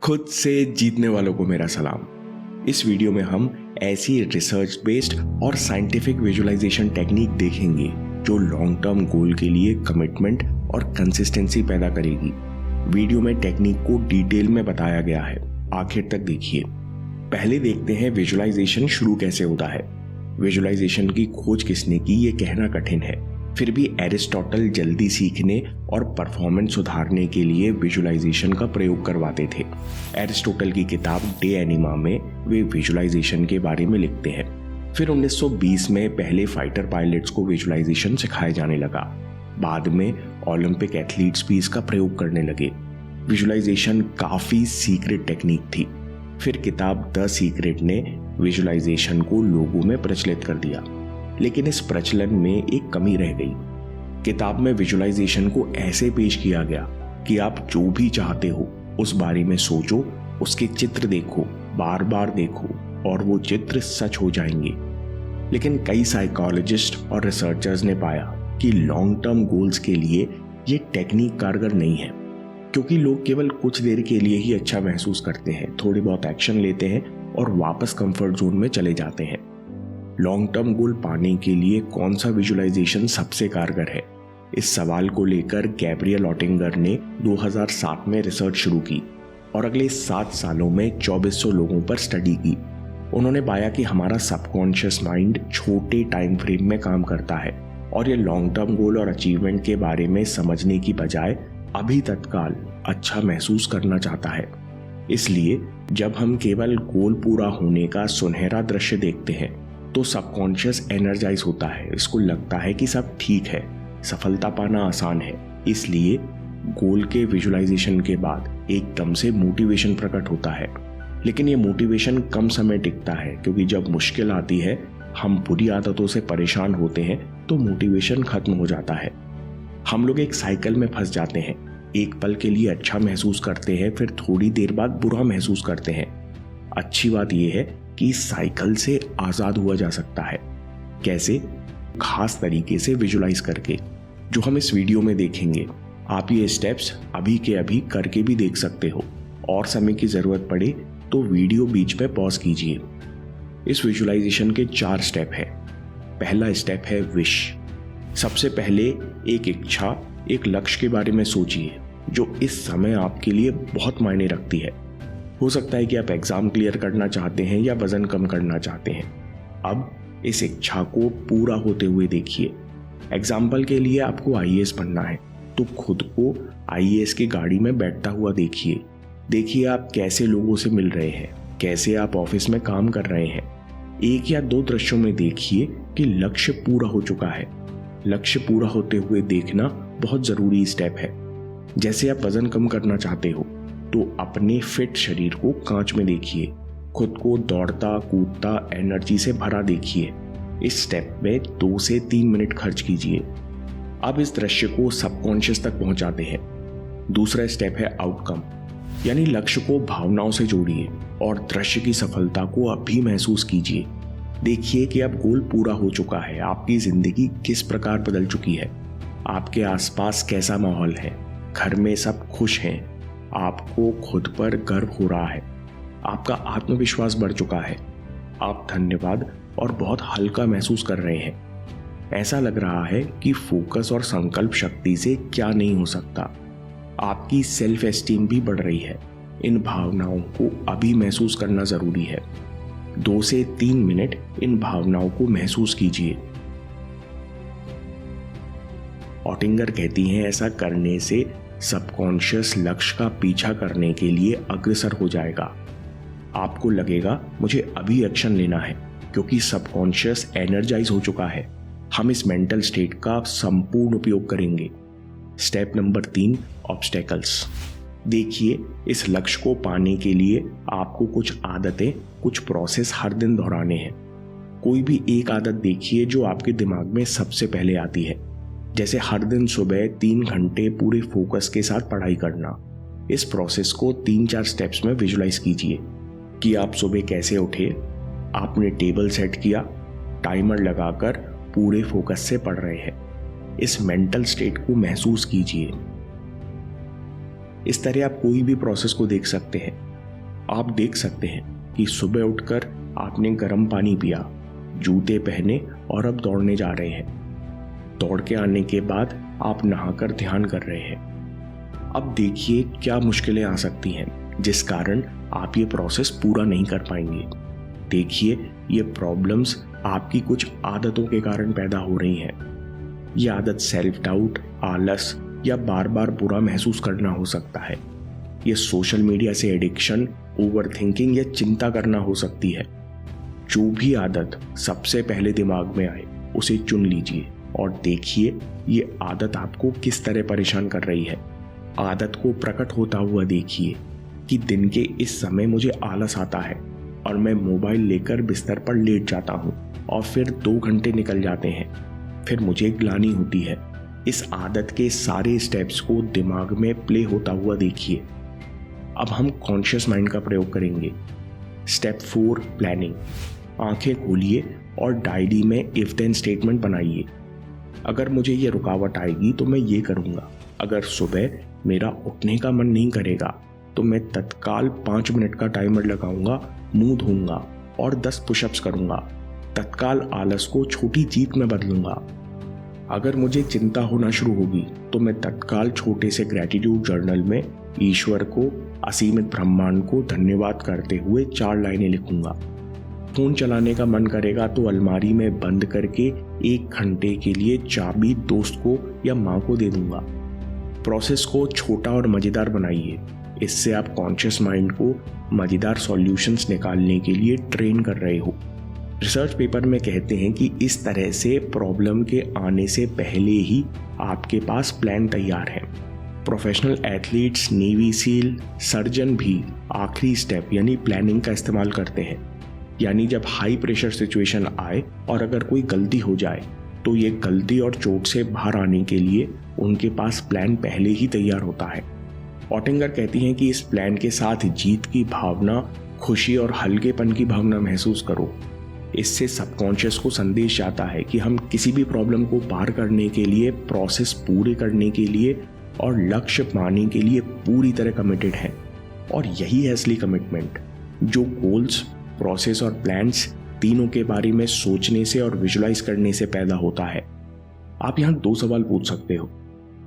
खुद से जीतने वालों को मेरा सलाम। इस वीडियो में हम ऐसी रिसर्च बेस्ड और साइंटिफिक विजुअलाइजेशन टेक्निक देखेंगे जो लॉन्ग टर्म गोल के लिए कमिटमेंट और कंसिस्टेंसी पैदा करेगी। वीडियो में टेक्निक को डिटेल में बताया गया है, आखिर तक देखिए। पहले देखते हैं विजुअलाइजेशन शुरू कैसे होता है। विजुअलाइजेशन की खोज किसने की ये कहना कठिन है, फिर भी एरिस्टोटल जल्दी सीखने और परफॉर्मेंस सुधारने के लिए विजुअलाइजेशन का प्रयोग करवाते थे। एरिस्टोटल की किताब डे एनिमा में वे विजुअलाइजेशन के बारे में लिखते हैं। फिर 1920 में पहले फाइटर पायलट्स को विजुअलाइजेशन सिखाया जाने लगा। बाद में ओलंपिक एथलीट्स भी इसका प्रयोग करने लगे। विजुअलाइजेशन काफी सीक्रेट टेक्निक थी। फिर किताब द सीक्रेट ने विजुअलाइजेशन को लोगों में प्रचलित कर दिया, लेकिन इस प्रचलन में एक कमी रह गई। किताब में विजुअलाइजेशन को ऐसे पेश किया गया कि आप जो भी चाहते हो उस बारे में सोचो, उसके चित्र देखो, बार बार देखो और वो चित्र सच हो जाएंगे। लेकिन कई साइकोलॉजिस्ट और रिसर्चर्स ने पाया कि लॉन्ग टर्म गोल्स के लिए ये टेक्निक कारगर नहीं है, क्योंकि लोग केवल कुछ देर के लिए ही अच्छा महसूस करते हैं, थोड़ी बहुत एक्शन लेते हैं और वापस कंफर्ट जोन में चले जाते हैं। लॉन्ग टर्म गोल पाने के लिए कौन सा विजुअलाइजेशन सबसे कारगर है? इस सवाल को लेकर गैब्रियल ऑटिंगर ने 2007 में रिसर्च शुरू की और अगले 7 सालों में 2400 लोगों पर स्टडी की। उन्होंने पाया कि हमारा सबकॉन्शियस माइंड छोटे टाइम फ्रेम में काम करता है और ये लॉन्ग टर्म गोल और अचीवमेंट के बारे में समझने की बजाय अभी तत्काल अच्छा महसूस करना चाहता है। इसलिए जब हम केवल गोल पूरा होने का सुनहरा दृश्य देखते हैं तो सबकॉन्शियस एनर्जाइज होता है। इसको लगता है कि सब ठीक है, सफलता पाना आसान है। इसलिए गोल के विजुअलाइजेशन के बाद एकदम से मोटिवेशन प्रकट होता है। लेकिन ये मोटिवेशन कम समय टिकता है, क्योंकि जब मुश्किल आती है, हम बुरी आदतों से परेशान होते हैं तो मोटिवेशन खत्म हो जाता है। हम लोग एक साइकिल में फंस जाते हैं। एक पल के लिए अच्छा महसूस करते हैं, फिर थोड़ी देर बाद बुरा महसूस करते हैं। अच्छी बात यह है कि इस साइकिल से आजाद हुआ जा सकता है। कैसे? खास तरीके से विजुअलाइज करके, जो हम इस वीडियो में देखेंगे। आप ये स्टेप्स अभी के अभी करके भी देख सकते हो, और समय की जरूरत पड़े तो वीडियो बीच में पॉज कीजिए। इस विजुअलाइजेशन के 4 स्टेप है। पहला स्टेप है विश। सबसे पहले एक इच्छा, एक लक्ष्य के बारे में सोचिए जो इस समय आपके लिए बहुत मायने रखती है। हो सकता है कि आप एग्जाम क्लियर करना चाहते हैं या वजन कम करना चाहते हैं। अब इस इच्छा को पूरा होते हुए देखिए। एग्जाम्पल के लिए आपको आईएएस बनना है, तो खुद को आईएएस की गाड़ी में बैठता हुआ देखिए। देखिए आप कैसे लोगों से मिल रहे हैं, कैसे आप ऑफिस में काम कर रहे हैं। 1 या 2 दृश्यों में देखिए कि लक्ष्य पूरा हो चुका है। लक्ष्य पूरा होते हुए देखना बहुत जरूरी स्टेप है। जैसे आप वजन कम करना चाहते हो तो अपने फिट शरीर को कांच में देखिए, खुद को दौड़ता कूदता एनर्जी से भरा देखिए। इस स्टेप में 2 से 3 मिनट खर्च कीजिए। अब इस दृश्य को सबकॉन्शियस तक पहुंचाते हैं। दूसरा स्टेप है आउटकम, यानी लक्ष्य को भावनाओं से जोड़िए और दृश्य की सफलता को अभी महसूस कीजिए। देखिए कि अब गोल पूरा हो चुका है, आपकी जिंदगी किस प्रकार बदल चुकी है, आपके आसपास कैसा माहौल है, घर में सब खुश हैं, आपको खुद पर गर्व हो रहा है, आपका आत्मविश्वास बढ़ चुका है, आप धन्यवाद और बहुत हल्का महसूस कर रहे हैं। ऐसा लग रहा है कि फोकस और संकल्प शक्ति से क्या नहीं हो सकता। आपकी सेल्फ एस्टीम भी बढ़ रही है। इन भावनाओं को अभी महसूस करना जरूरी है। 2 से 3 मिनट इन भावनाओं को महसूस कीजिए। ऑटिंगर कहती हैं ऐसा करने से सबकॉन्शियस लक्ष्य का पीछा करने के लिए अग्रसर हो जाएगा। आपको लगेगा मुझे अभी एक्शन लेना है, क्योंकि सबकॉन्शियस एनर्जाइज हो चुका है। हम इस मेंटल स्टेट का संपूर्ण उपयोग करेंगे। Step number 3, obstacles. देखिए इस लक्ष्य को पाने के लिए आपको कुछ आदतें, कुछ प्रोसेस हर दिन दोहराने हैं। कोई भी एक आदत देखिए जो आपके दिमाग में सबसे पहले आती है, जैसे हर दिन सुबह 3 घंटे पूरे फोकस के साथ पढ़ाई करना। इस प्रोसेस को 3-4 स्टेप्स में विजुलाइज कीजिए कि आप सुबह कैसे उठे, आपने टेबल सेट किया, टाइमर लगाकर पूरे फोकस से पढ़ रहे हैं। इस मेंटल स्टेट को महसूस कीजिए। इस तरह आप कोई भी प्रोसेस को देख सकते हैं। आप देख सकते हैं कि सुबह उठकर आपने गर्म पानी पिया, जूते पहने और अब दौड़ने जा रहे हैं। दौड़ के आने के बाद आप नहाकर ध्यान कर रहे हैं। अब देखिए क्या मुश्किलें आ सकती हैं जिस कारण आप ये प्रोसेस पूरा नहीं कर पाएंगे। देखिए ये प्रॉब्लम्स आपकी कुछ आदतों के कारण पैदा हो रही हैं। ये आदत सेल्फ डाउट, आलस या बार बार बुरा महसूस करना हो सकता है। ये सोशल मीडिया से एडिक्शन, ओवरथिंकिंग या चिंता करना हो सकती है। जो भी आदत सबसे पहले दिमाग में आए उसे चुन लीजिए और देखिए ये आदत आपको किस तरह परेशान कर रही है। आदत को प्रकट होता हुआ देखिए कि दिन के इस समय मुझे आलस आता है और मैं मोबाइल लेकर बिस्तर पर लेट जाता हूँ और फिर 2 घंटे निकल जाते हैं, फिर मुझे ग्लानि होती है। इस आदत के सारे स्टेप्स को दिमाग में प्ले होता हुआ देखिए। अब हम कॉन्शियस माइंड का प्रयोग करेंगे। Step 4 planning. आंखें खोलिए और डायरी में इफ देन स्टेटमेंट बनाइए। अगर मुझे ये रुकावट आएगी तो मैं ये करूँगा। अगर सुबह मेरा उठने का मन नहीं करेगा तो मैं तत्काल 5 मिनट का टाइमर लगाऊंगा, मुंह धोऊंगा और 10 पुशअप्स करूंगा। तत्काल आलस को छोटी जीत में बदलूंगा। अगर मुझे चिंता होना शुरू होगी तो मैं तत्काल छोटे से ग्रैटिट्यूड जर्नल में ईश्वर को, असीमित ब्रह्मांड को धन्यवाद करते हुए 4 लाइनें लिखूंगा। फोन चलाने का मन करेगा तो अलमारी में बंद करके 1 घंटे के लिए चाबी दोस्त को या माँ को दे दूंगा। प्रोसेस को छोटा और मजेदार बनाइए। इससे आप कॉन्शियस माइंड को मजेदार सॉल्यूशंस निकालने के लिए ट्रेन कर रहे हो। रिसर्च पेपर में कहते हैं कि इस तरह से प्रॉब्लम के आने से पहले ही आपके पास प्लान तैयार है। Professional athletes, navy seal, surgeon भी आखिरी स्टेप यानी प्लानिंग का इस्तेमाल करते हैं। यानी जब हाई प्रेशर सिचुएशन आए और अगर कोई गलती हो जाए तो ये गलती और चोट से बाहर आने के लिए उनके पास प्लान पहले ही तैयार होता है। ऑटिंगर कहती हैं कि इस प्लान के साथ जीत की भावना, खुशी और हल्केपन की भावना महसूस करो। इससे सबकॉन्शियस को संदेश जाता है कि हम किसी भी प्रॉब्लम को पार करने के लिए, प्रोसेस पूरे करने के लिए और लक्ष्य पाने के लिए पूरी तरह कमिटेड हैं। और यही है असली कमिटमेंट, जो गोल्स, प्रोसेस और प्लान्स तीनों के बारे में सोचने से और विजुलाइज करने से पैदा होता है। आप यहाँ 2 सवाल पूछ सकते हो।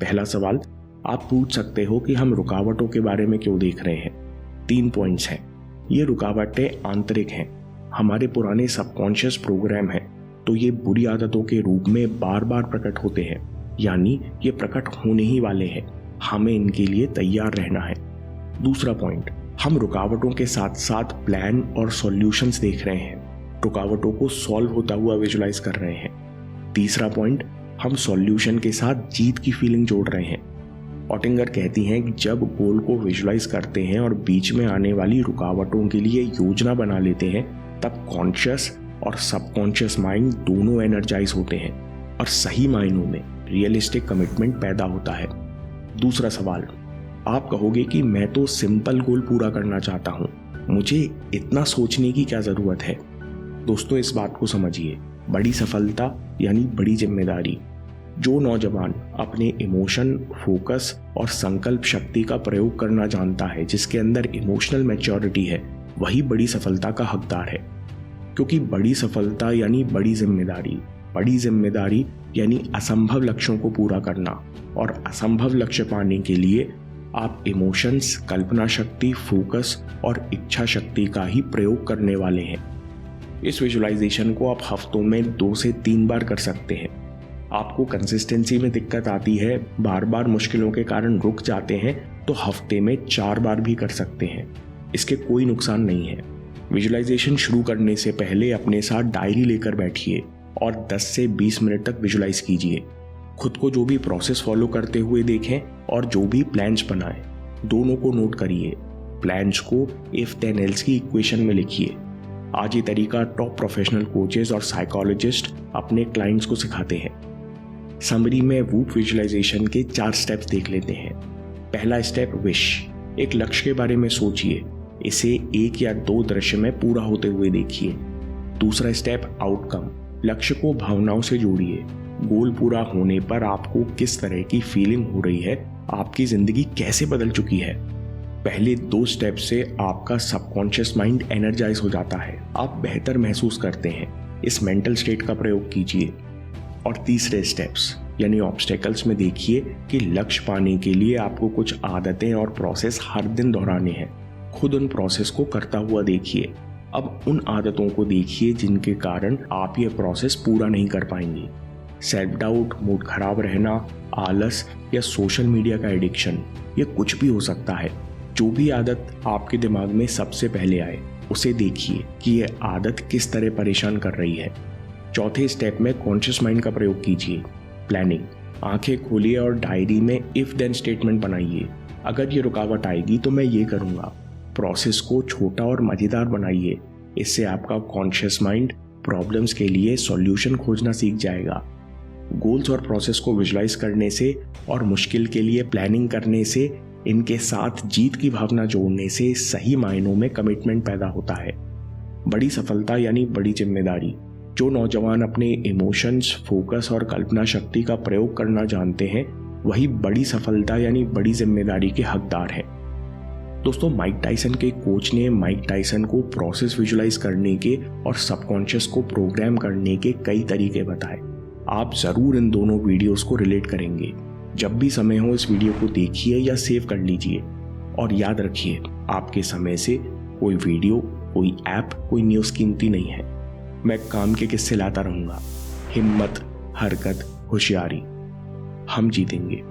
पहला सवाल आप पूछ सकते हो कि हम रुकावटों के बारे में क्यों देख रहे हैं। 3 पॉइंट्स हैं। ये रुकावटें आंतरिक हैं, हमारे पुराने सबकॉन्शियस प्रोग्राम हैं, तो ये बुरी आदतों के रूप में बार बार प्रकट होते हैं, यानी ये प्रकट होने ही वाले हैं। हमें इनके लिए तैयार रहना है। दूसरा पॉइंट, हम रुकावटों के साथ साथ प्लान और सॉल्यूशंस देख रहे हैं, रुकावटों को सॉल्व होता हुआ विजुलाइज कर रहे हैं। तीसरा पॉइंट, हम सॉल्यूशन के साथ जीत की फीलिंग जोड़ रहे हैं। ऑटिंगर कहती हैं कि जब गोल को विजुलाइज करते हैं और बीच में आने वाली रुकावटों के लिए योजना बना लेते हैं, तब कॉन्शियस और सबकॉन्शियस माइंड दोनों एनर्जाइज होते हैं और सही मायनों में रियलिस्टिक कमिटमेंट पैदा होता है। दूसरा सवाल, आप कहोगे कि मैं तो सिंपल गोल पूरा करना चाहता हूँ, मुझे इतना सोचने की क्या ज़रूरत है। दोस्तों इस बात को समझिए, बड़ी सफलता यानी बड़ी जिम्मेदारी। जो नौजवान अपने इमोशन, फोकस और संकल्प शक्ति का प्रयोग करना जानता है, जिसके अंदर इमोशनल मैच्योरिटी है, वही बड़ी सफलता का हकदार है। क्योंकि बड़ी सफलता यानी बड़ी जिम्मेदारी यानी असंभव लक्ष्यों को पूरा करना, और असंभव लक्ष्य पाने के लिए आप इमोशंस, कल्पना शक्ति, फोकस और इच्छा शक्ति का ही प्रयोग करने वाले हैं। इस विजुलाइजेशन को आप हफ्तों में 2 से 3 बार कर सकते हैं। आपको कंसिस्टेंसी में दिक्कत आती है, बार बार मुश्किलों के कारण रुक जाते हैं, तो हफ्ते में 4 बार भी कर सकते हैं। इसके कोई नुकसान नहीं है। विजुलाइजेशन शुरू करने से पहले अपने साथ डायरी लेकर बैठिए और 10 से 20 मिनट तक विजुलाइज कीजिए। खुद को जो भी प्रोसेस फॉलो करते हुए देखें और जो भी प्लान्स बनाएं, दोनों को नोट करिए। प्लान्स को इफ देन एल्स की इक्वेशन में लिखिए। आज ये तरीका टॉप प्रोफेशनल कोचेस और साइकोलॉजिस्ट अपने क्लाइंट्स को सिखाते हैं। समरी में वूप विजुलाइजेशन के 4 स्टेप्स देख लेते हैं। पहला स्टेप, विश। एक लक्ष्य के बारे में सोचिए, इसे 1 या 2 दृश्य में पूरा होते हुए देखिए। दूसरा स्टेप, आउटकम। लक्ष्य को भावनाओं से जोड़िए। गोल पूरा होने पर आपको किस तरह की फीलिंग हो रही है, आपकी जिंदगी कैसे बदल चुकी है। पहले 2 स्टेप से आपका सबकॉन्शियस माइंड एनर्जाइज हो जाता है, आप बेहतर महसूस करते हैं। इस मेंटल स्टेट का प्रयोग कीजिए। और तीसरे स्टेप्स यानी ऑब्स्टेकल्स में देखिए कि लक्ष्य पाने के लिए आपको कुछ आदतें और प्रोसेस हर दिन दोहराने हैं। खुद उन प्रोसेस को करता हुआ देखिए। अब उन आदतों को देखिए जिनके कारण आप ये प्रोसेस पूरा नहीं कर पाएंगे। सेल्फ डाउट, मूड खराब रहना, आलस या सोशल मीडिया का एडिक्शन, ये कुछ भी हो सकता है। जो भी आदत आपके दिमाग में सबसे पहले आए उसे देखिए कि यह आदत किस तरह परेशान कर रही है। चौथे स्टेप में कॉन्शियस माइंड का प्रयोग कीजिए। प्लानिंग, आंखें खोलिए और डायरी में इफ देन स्टेटमेंट बनाइए। अगर ये रुकावट आएगी तो मैं ये करूँगा। प्रोसेस को छोटा और मज़ेदार बनाइए। इससे आपका कॉन्शियस माइंड प्रॉब्लम्स के लिए सॉल्यूशन खोजना सीख जाएगा। गोल्स और प्रोसेस को विजुलाइज करने से और मुश्किल के लिए प्लानिंग करने से, इनके साथ जीत की भावना जोड़ने से सही मायनों में कमिटमेंट पैदा होता है। बड़ी सफलता यानी बड़ी जिम्मेदारी। जो नौजवान अपने इमोशंस, फोकस और कल्पना शक्ति का प्रयोग करना जानते हैं वही बड़ी सफलता यानी बड़ी जिम्मेदारी के हकदार हैं। दोस्तों, माइक टायसन के कोच ने माइक टायसन को प्रोसेस विजुलाइज करने के और सबकॉन्शियस को प्रोग्राम करने के कई तरीके बताए। आप जरूर इन दोनों वीडियोस को रिलेट करेंगे। जब भी समय हो इस वीडियो को देखिए या सेव कर लीजिए। और याद रखिए, आपके समय से कोई वीडियो, कोई ऐप, कोई न्यूज़ कीमती नहीं है। मैं काम के किस्से लाता रहूंगा। हिम्मत, हरकत, होशियारी, हम जीतेंगे।